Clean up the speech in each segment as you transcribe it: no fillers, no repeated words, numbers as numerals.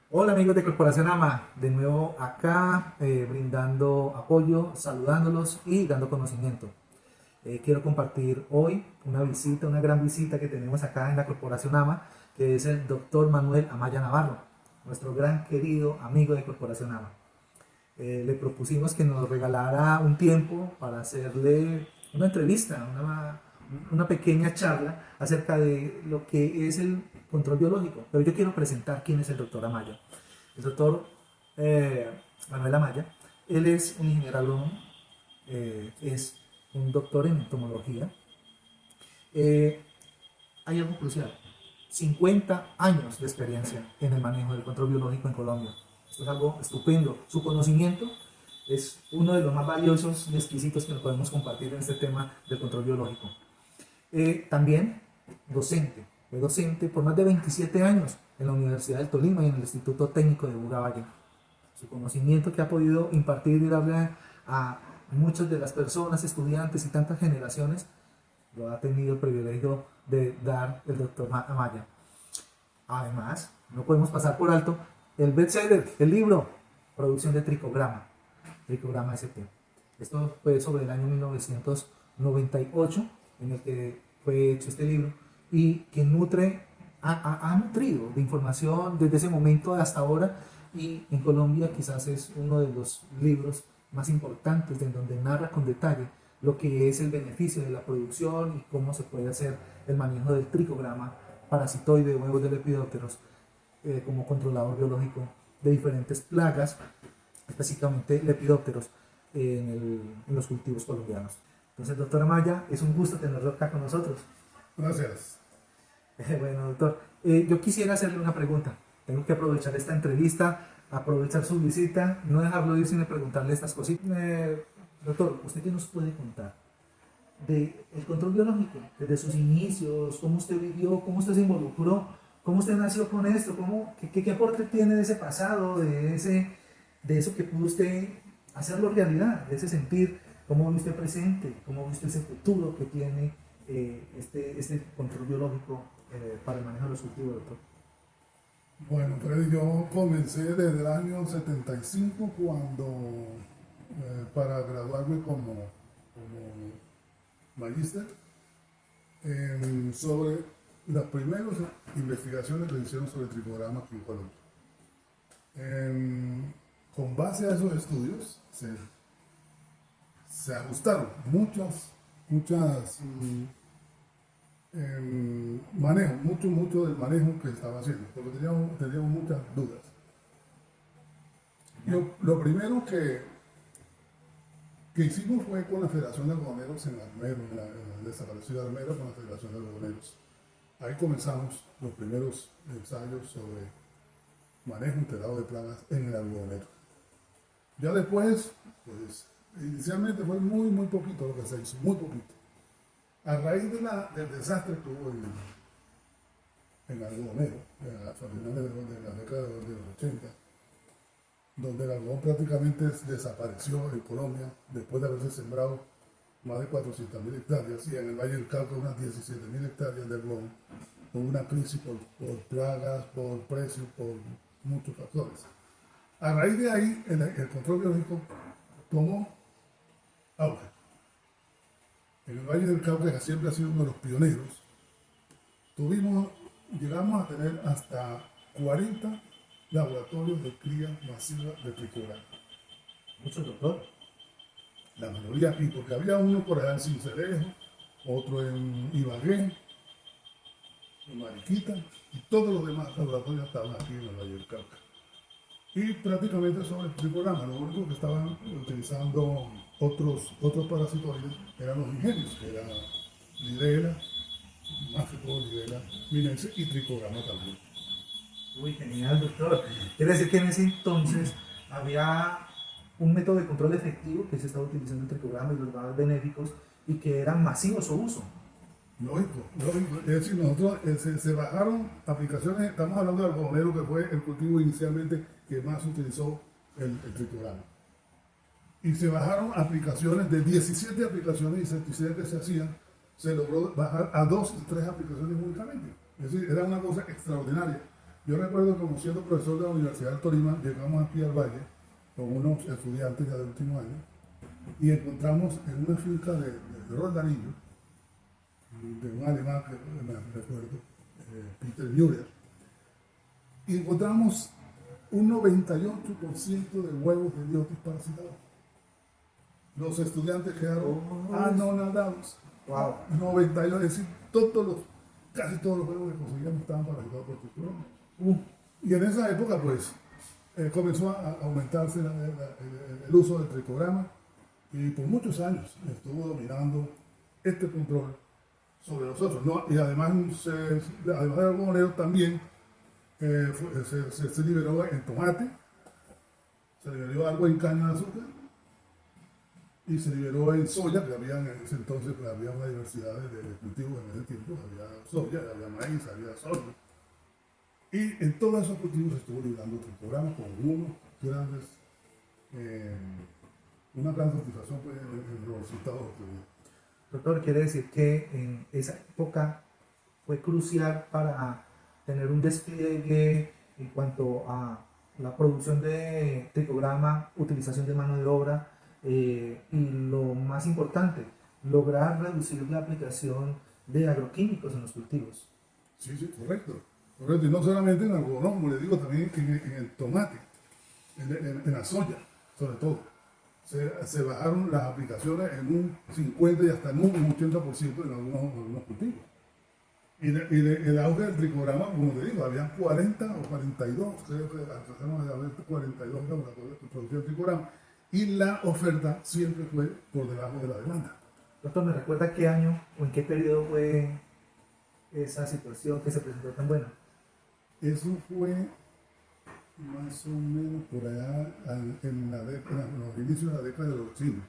Hola amigos de Corporación AMA, de nuevo acá brindando apoyo, saludándolos y dando conocimiento. Quiero compartir hoy una visita, una gran visita que tenemos acá en la Corporación AMA, que es el doctor Manuel Amaya Navarro, nuestro gran querido amigo de Corporación AMA. Le propusimos que nos regalara un tiempo para hacerle una entrevista, una pequeña charla acerca de lo que es el control biológico. Pero yo quiero presentar quién es el doctor Amaya. El doctor eh, Manuel Amaya, él es un ingeniero agrónomo, es un doctor en entomología. Eh, Hay algo crucial: 50 años de experiencia en el manejo del control biológico en Colombia. Esto es algo estupendo. Su conocimiento es uno de los más valiosos y exquisitos que nos podemos compartir en este tema del control biológico. También docente. Fue docente por más de 27 años en la Universidad del Tolima y en el Instituto Técnico de Buga. Su conocimiento que ha podido impartir y darle a muchas de las personas, estudiantes y tantas generaciones, lo ha tenido el privilegio de dar el doctor Amaya. Además, no podemos pasar por alto el bestseller, el libro, Producción de Tricograma, Tricograma SP. Esto fue sobre el año 1998 en el que fue hecho este libro y que ha nutrido de información desde ese momento hasta ahora, y en Colombia quizás es uno de los libros más importantes en donde narra con detalle lo que es el beneficio de la producción y cómo se puede hacer el manejo del tricograma parasitoide de huevos de lepidópteros como controlador biológico de diferentes plagas, específicamente lepidópteros en los cultivos colombianos. Entonces, doctora Maya, es un gusto tenerlo acá con nosotros. Gracias. Bueno, doctor, yo quisiera hacerle una pregunta. Tengo que aprovechar esta entrevista, aprovechar su visita, no dejarlo ir sin preguntarle estas cositas. Doctor, ¿usted qué nos puede contar del control biológico? Desde sus inicios, cómo usted vivió, cómo usted se involucró, cómo usted nació con esto, qué aporte tiene de ese pasado, de eso que pudo usted hacerlo realidad, de ese sentir, cómo ve usted presente, cómo ve usted ese futuro que tiene este control biológico para el manejo de los cultivos, doctor. Bueno, Freddy, yo comencé desde el año 75 cuando, para graduarme como magíster, sobre las primeras investigaciones que se hicieron sobre el tricograma aquí en Colombia. Con base a esos estudios se ajustaron muchas manejo, mucho del manejo que estaba haciendo, porque teníamos muchas dudas. Lo primero que hicimos fue con la Federación de Algodoneros en Armero, en el desaparecido Armero, con la Federación de Algodoneros. Ahí comenzamos los primeros ensayos sobre manejo integrado de plagas en el algodonero. Ya después, pues, inicialmente fue muy poquito lo que se hizo, muy poquito. A raíz del desastre que hubo en algodonero, a finales de la década de los 80, donde el algodón prácticamente desapareció en Colombia, después de haberse sembrado más de 400.000 hectáreas, y en el Valle del Cauca unas 17.000 hectáreas de algodón, con una crisis por plagas, por precios, por muchos factores. A raíz de ahí, el control biológico tomó auge. En el Valle del Cauca, que siempre ha sido uno de los pioneros, llegamos a tener hasta 40 laboratorios de cría masiva de tricograma. Mucho, doctor. La mayoría aquí, porque había uno por allá en Cincelejo, otro en Ibagué, en Mariquita, y todos los demás laboratorios estaban aquí en el Valle del Cauca. Y prácticamente sobre el tricograma, lo único que estaban utilizando otros parasitoides eran los ingenios, que eran Lidera, Máfico, Lidera, Minense y tricograma también. Uy, genial, doctor. Quiere decir que en ese entonces había un método de control efectivo que se estaba utilizando entre programas y los más benéficos y que eran masivos su uso. Lógico. Es decir, nosotros se bajaron aplicaciones, estamos hablando del algodonero, que fue el cultivo inicialmente que más utilizó el tricograma. Y se bajaron aplicaciones, de 17 aplicaciones insecticidas que se hacían, se logró bajar a 2 y 3 aplicaciones únicamente. Es decir, era una cosa extraordinaria. Yo recuerdo como siendo profesor de la Universidad del Tolima, llegamos aquí al Valle con unos estudiantes ya de último año y encontramos en una finca de Roldanillo, de un alemán que me recuerdo, Peter Müller, y encontramos un 98% de huevos de biotis parasitados. Los estudiantes quedaron anonadados. Wow. 92, es decir, casi todos los huevos que conseguíamos estaban parasitados por tricoderma. Y en esa época, pues, comenzó a aumentarse el uso del tricograma y por muchos años estuvo dominando este control sobre nosotros, ¿no? Y además, además de algodonero también se liberó en tomate, se liberó algo en caña de azúcar y se liberó en soya, que había en ese entonces pues, había una diversidad de cultivos en ese tiempo, había soya, había maíz, había sorgo. Y en todos esos cultivos se estuvo liberando tricograma con una gran satisfacción pues, en los resultados obtenidos. Doctor, quiere decir que en esa época fue crucial para tener un despliegue en cuanto a la producción de tricograma, utilización de mano de obra y lo más importante, lograr reducir la aplicación de agroquímicos en los cultivos. Sí, correcto. Correcto. Y no solamente en algodón, como le digo, también en el tomate, en la soya, sobre todo. Se bajaron las aplicaciones en un 50 y hasta en un 80% en algunos cultivos. Y el auge del tricograma, como te digo, había 40 o 42, creo que alcanzamos a haber 42 laboratorios que producían tricograma, y la oferta siempre fue por debajo de la demanda. Doctor, ¿me recuerda qué año o en qué periodo fue esa situación que se presentó tan buena? Eso fue más o menos por allá en los inicios de la década de los 80.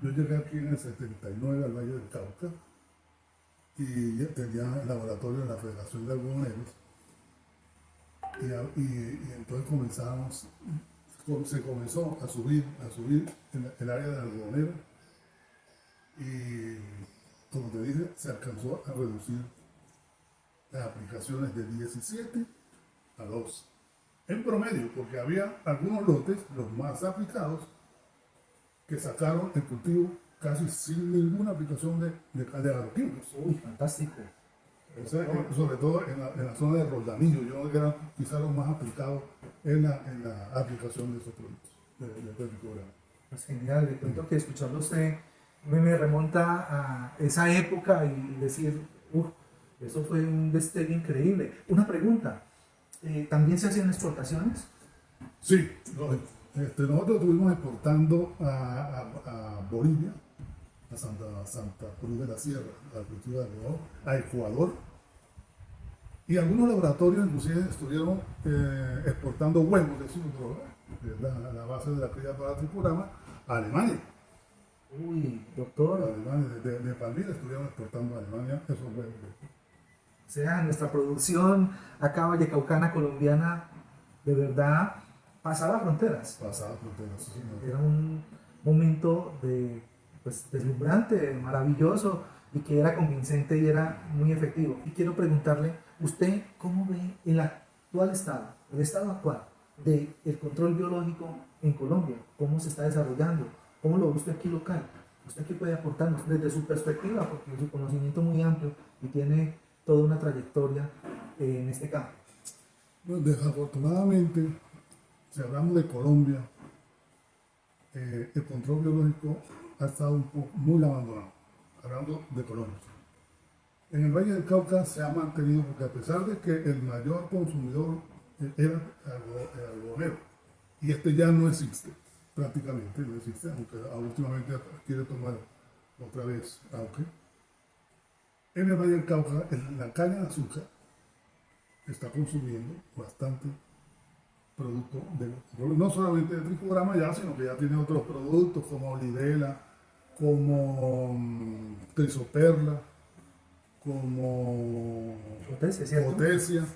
Yo llegué aquí en el 79 al Valle del Cauca y ya tenía el laboratorio en la Federación de Algodoneros y entonces se comenzó a subir en el área de algodonero y como te dije se alcanzó a reducir las aplicaciones de 17 a 2 en promedio, porque había algunos lotes, los más aplicados, que sacaron el cultivo casi sin ninguna aplicación de agroquímicos. Uy, fantástico. Sobre todo en la zona de Roldanillo, yo creo que eran quizás los más aplicados en la aplicación de esos productos de tricograma. Es genial, de pronto que escucharlo usted me remonta a esa época y decir, eso fue un destello increíble. Una pregunta, ¿también se hacían exportaciones? Sí, nosotros estuvimos exportando a Bolivia, a Santa Cruz de la Sierra, al cultivo de algodón, a Ecuador, y algunos laboratorios inclusive estuvieron exportando huevos de surdo, que es la base de la cría para tricograma, a Alemania. Uy, doctor. Alemania, de Palmira estuvieron exportando a Alemania esos huevos. O sea, nuestra producción acá vallecaucana colombiana de verdad pasaba fronteras. Pasaba fronteras, sí, señor. Era un momento deslumbrante, maravilloso y que era convincente y era muy efectivo. Y quiero preguntarle, ¿usted cómo ve el estado actual del control biológico en Colombia? ¿Cómo se está desarrollando? ¿Cómo lo ve usted aquí local? ¿Usted qué puede aportarnos desde su perspectiva? Porque su conocimiento es muy amplio y tiene toda una trayectoria en este campo. Bueno, desafortunadamente, si hablamos de Colombia, el control biológico ha estado muy abandonado, hablando de Colombia. En el Valle del Cauca se ha mantenido, porque a pesar de que el mayor consumidor era el algodonero, y este ya no existe, prácticamente no existe, aunque últimamente quiere tomar otra vez auge. En el Valle del Cauca, la caña de azúcar está consumiendo bastante producto, no solamente de tricograma ya, sino que ya tiene otros productos como libela, como crisoperla, como potencia,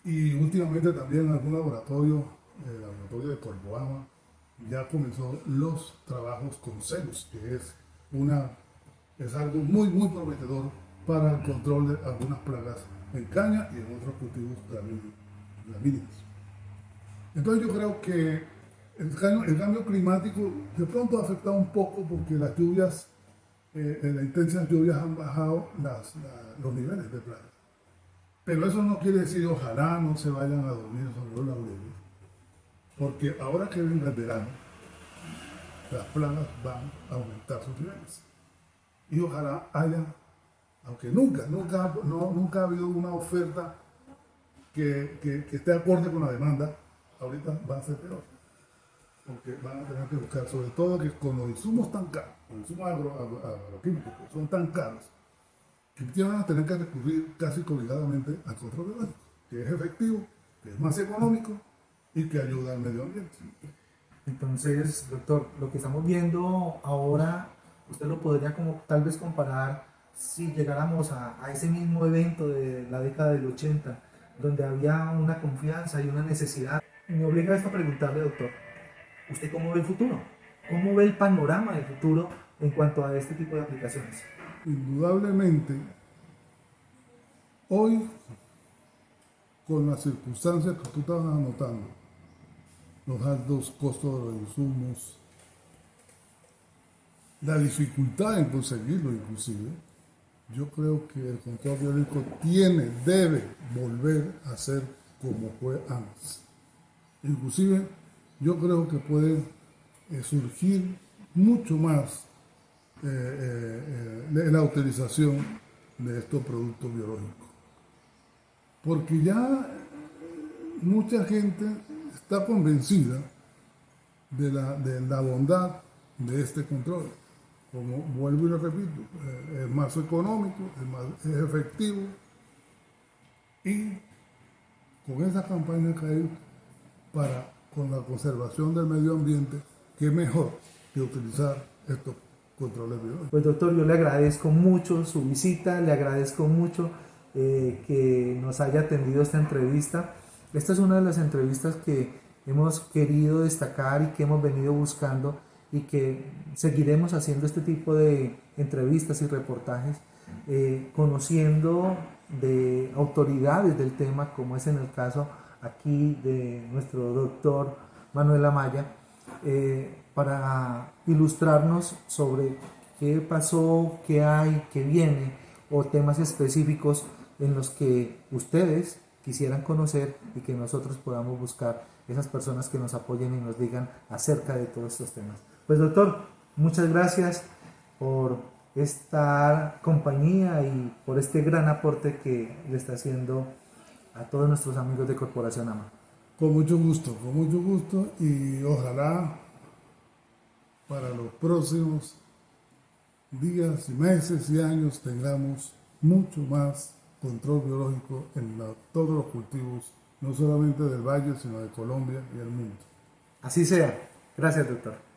y últimamente también en algún laboratorio, el laboratorio de Corboama, ya comenzó los trabajos con celos, que es algo muy prometedor para el control de algunas plagas en caña y en otros cultivos gramíneos. Entonces yo creo que el cambio climático de pronto ha afectado un poco porque las lluvias, las intensas lluvias han bajado los niveles de plagas. Pero eso no quiere decir ojalá no se vayan a dormir sobre los laureles, porque ahora que venga el verano, las plagas van a aumentar sus niveles. Y ojalá haya, aunque nunca ha habido una oferta que esté acorde con la demanda, ahorita va a ser peor. Porque van a tener que buscar, sobre todo que con los insumos tan caros, los insumos agroquímicos que son tan caros, que van a tener que recurrir casi obligadamente al control biológico, que es efectivo, que es más económico y que ayuda al medio ambiente. Entonces, doctor, lo que estamos viendo ahora, usted lo podría como tal vez comparar si llegáramos a ese mismo evento de la década del 80, donde había una confianza y una necesidad. Me obliga esto a preguntarle, doctor, ¿usted cómo ve el futuro? ¿Cómo ve el panorama del futuro en cuanto a este tipo de aplicaciones? Indudablemente, hoy, con las circunstancias que tú estabas anotando, los altos costos de los insumos, la dificultad en conseguirlo inclusive, yo creo que el control biológico debe volver a ser como fue antes. Inclusive, yo creo que puede surgir mucho más la utilización de estos productos biológicos. Porque ya mucha gente está convencida de la bondad de este control. Como vuelvo y lo repito, es más económico, es efectivo, y con esa campaña que hay con la conservación del medio ambiente, qué mejor que utilizar estos controles biológicos. Pues doctor, yo le agradezco mucho su visita, le agradezco mucho que nos haya atendido esta entrevista. Esta es una de las entrevistas que hemos querido destacar y que hemos venido buscando, y que seguiremos haciendo este tipo de entrevistas y reportajes, conociendo de autoridades del tema, como es en el caso aquí de nuestro doctor Manuel Amaya, para ilustrarnos sobre qué pasó, qué hay, qué viene, o temas específicos en los que ustedes quisieran conocer y que nosotros podamos buscar esas personas que nos apoyen y nos digan acerca de todos estos temas. Pues doctor, muchas gracias por esta compañía y por este gran aporte que le está haciendo a todos nuestros amigos de Corporación AMA. Con mucho gusto, y ojalá para los próximos días, meses y años tengamos mucho más control biológico en todos los cultivos, no solamente del valle, sino de Colombia y el mundo. Así sea. Gracias, doctor.